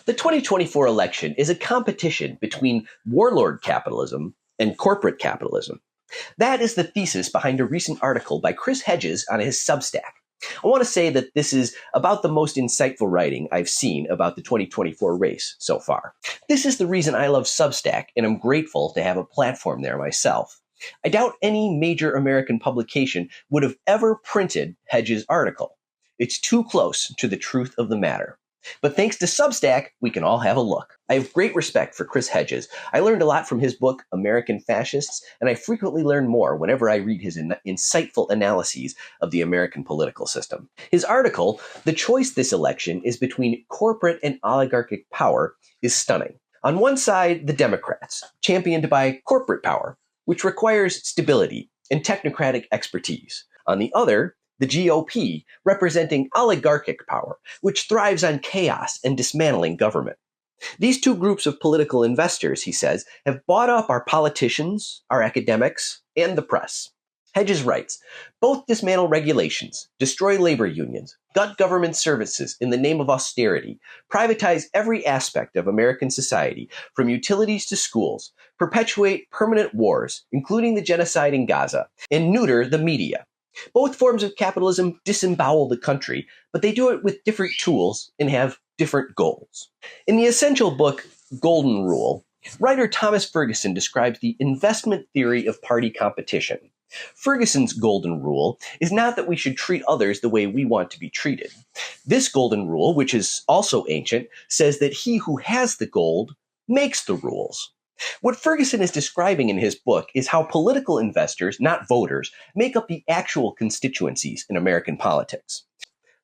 The 2024 election is a competition between warlord capitalism and corporate capitalism. That is the thesis behind a recent article by Chris Hedges on his Substack. I want to say that this is about the most insightful writing I've seen about the 2024 race so far. This is the reason I love Substack, and I'm grateful to have a platform there myself. I doubt any major American publication would have ever printed Hedges' article. It's too close to the truth of the matter. But thanks to Substack, we can all have a look. I have great respect for Chris Hedges. I learned a lot from his book, American Fascists, and I frequently learn more whenever I read his insightful analyses of the American political system. His article, The Choice This Election is Between Corporate and Oligarchic Power, is stunning. On one side, the Democrats, championed by corporate power, which requires stability and technocratic expertise. On the other, the GOP, representing oligarchic power, which thrives on chaos and dismantling government. These two groups of political investors, he says, have bought up our politicians, our academics, and the press. Hedges writes, both dismantle regulations, destroy labor unions, gut government services in the name of austerity, privatize every aspect of American society, from utilities to schools, perpetuate permanent wars, including the genocide in Gaza, and neuter the media. Both forms of capitalism disembowel the country, but they do it with different tools and have different goals. In the essential book, Golden Rule, writer Thomas Ferguson describes the investment theory of party competition. Ferguson's golden rule is not that we should treat others the way we want to be treated. This golden rule, which is also ancient, says that he who has the gold makes the rules. What Ferguson is describing in his book is how political investors, not voters, make up the actual constituencies in American politics.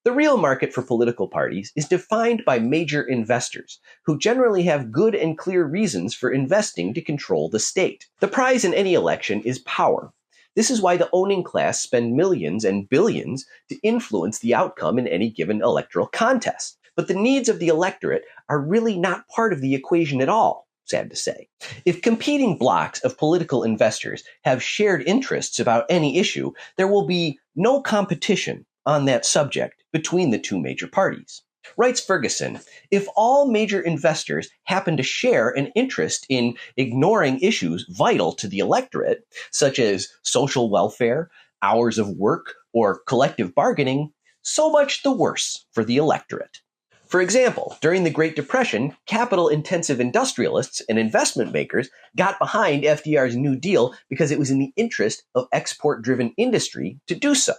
The real market for political parties is defined by major investors, who generally have good and clear reasons for investing to control the state. The prize in any election is power. This is why the owning class spend millions and billions to influence the outcome in any given electoral contest. But the needs of the electorate are really not part of the equation at all. Sad to say. If competing blocks of political investors have shared interests about any issue, there will be no competition on that subject between the two major parties. Writes Ferguson, if all major investors happen to share an interest in ignoring issues vital to the electorate, such as social welfare, hours of work, or collective bargaining, so much the worse for the electorate. For example, during the Great Depression, capital-intensive industrialists and investment makers got behind FDR's New Deal because it was in the interest of export-driven industry to do so.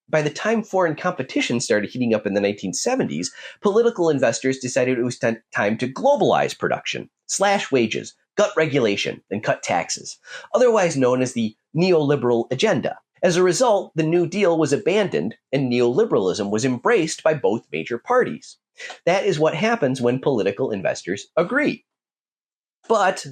By the time foreign competition started heating up in the 1970s, political investors decided it was time to globalize production, slash wages, gut regulation, and cut taxes, otherwise known as the neoliberal agenda. As a result, the New Deal was abandoned and neoliberalism was embraced by both major parties. That is what happens when political investors agree. But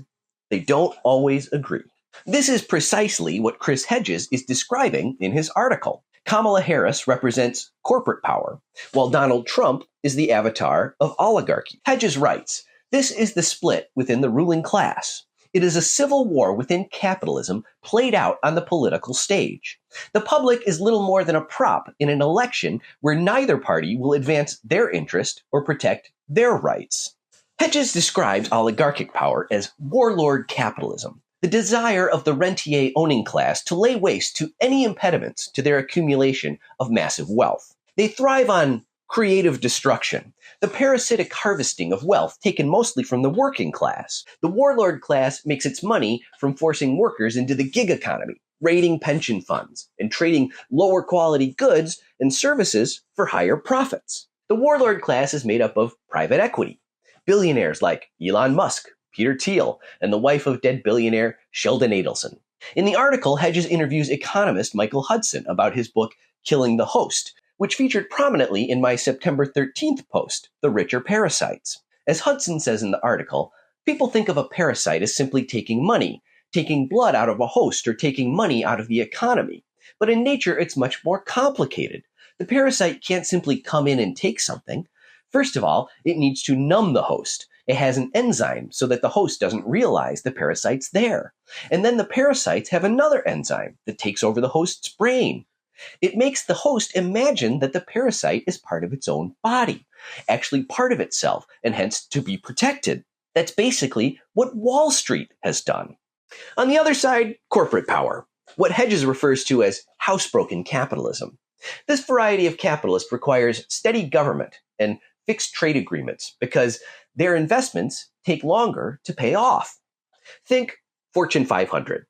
they don't always agree. This is precisely what Chris Hedges is describing in his article. Kamala Harris represents corporate power, while Donald Trump is the avatar of oligarchy. Hedges writes, this is the split within the ruling class. It is a civil war within capitalism played out on the political stage. The public is little more than a prop in an election where neither party will advance their interest or protect their rights. Hedges describes oligarchic power as warlord capitalism, the desire of the rentier owning class to lay waste to any impediments to their accumulation of massive wealth. They thrive on creative destruction, the parasitic harvesting of wealth taken mostly from the working class. The warlord class makes its money from forcing workers into the gig economy, raiding pension funds, and trading lower quality goods and services for higher profits. The warlord class is made up of private equity, billionaires like Elon Musk, Peter Thiel, and the wife of dead billionaire Sheldon Adelson. In the article, Hedges interviews economist Michael Hudson about his book, Killing the Host, which featured prominently in my September 13th post, The Rich Are Parasites. As Hudson says in the article, people think of a parasite as simply taking money, taking blood out of a host, or taking money out of the economy. But in nature, it's much more complicated. The parasite can't simply come in and take something. First of all, it needs to numb the host. It has an enzyme so that the host doesn't realize the parasite's there. And then the parasites have another enzyme that takes over the host's brain. It makes the host imagine that the parasite is part of its own body, actually part of itself, and hence to be protected. That's basically what Wall Street has done. On the other side, corporate power, what Hedges refers to as housebroken capitalism. This variety of capitalist requires steady government and fixed trade agreements because their investments take longer to pay off. Think Fortune 500,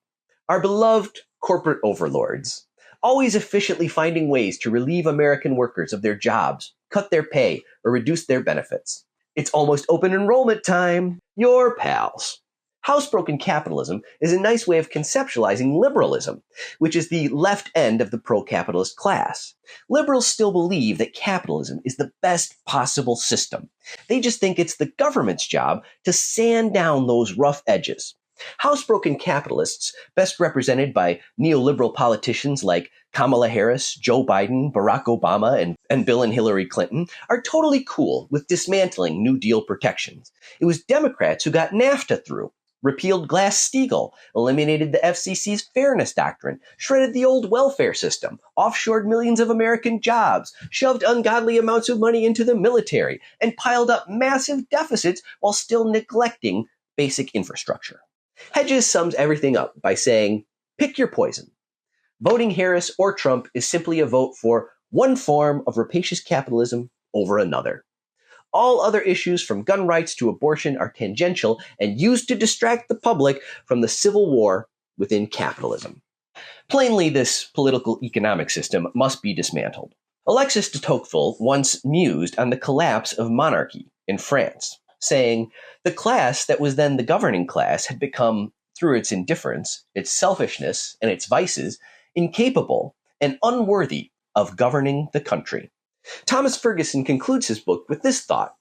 our beloved corporate overlords, always efficiently finding ways to relieve American workers of their jobs, cut their pay, or reduce their benefits. It's almost open enrollment time. Your pals. Housebroken capitalism is a nice way of conceptualizing liberalism, which is the left end of the pro-capitalist class. Liberals still believe that capitalism is the best possible system. They just think it's the government's job to sand down those rough edges. Housebroken capitalists, best represented by neoliberal politicians like Kamala Harris, Joe Biden, Barack Obama, and Bill and Hillary Clinton, are totally cool with dismantling New Deal protections. It was Democrats who got NAFTA through, repealed Glass-Steagall, eliminated the FCC's fairness doctrine, shredded the old welfare system, offshored millions of American jobs, shoved ungodly amounts of money into the military, and piled up massive deficits while still neglecting basic infrastructure. Hedges sums everything up by saying, pick your poison. Voting Harris or Trump is simply a vote for one form of rapacious capitalism over another. All other issues from gun rights to abortion are tangential and used to distract the public from the civil war within capitalism. Plainly, this political economic system must be dismantled. Alexis de Tocqueville once mused on the collapse of monarchy in France, saying, the class that was then the governing class had become, through its indifference, its selfishness, and its vices, incapable and unworthy of governing the country. Thomas Ferguson concludes his book with this thought: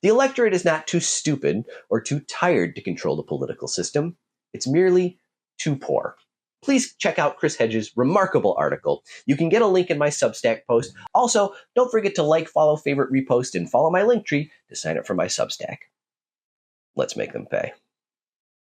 the electorate is not too stupid or too tired to control the political system. It's merely too poor. Please check out Chris Hedges' remarkable article. You can get a link in my Substack post. Also, don't forget to like, follow, favorite, repost, and follow my Linktree to sign up for my Substack. Let's make them pay.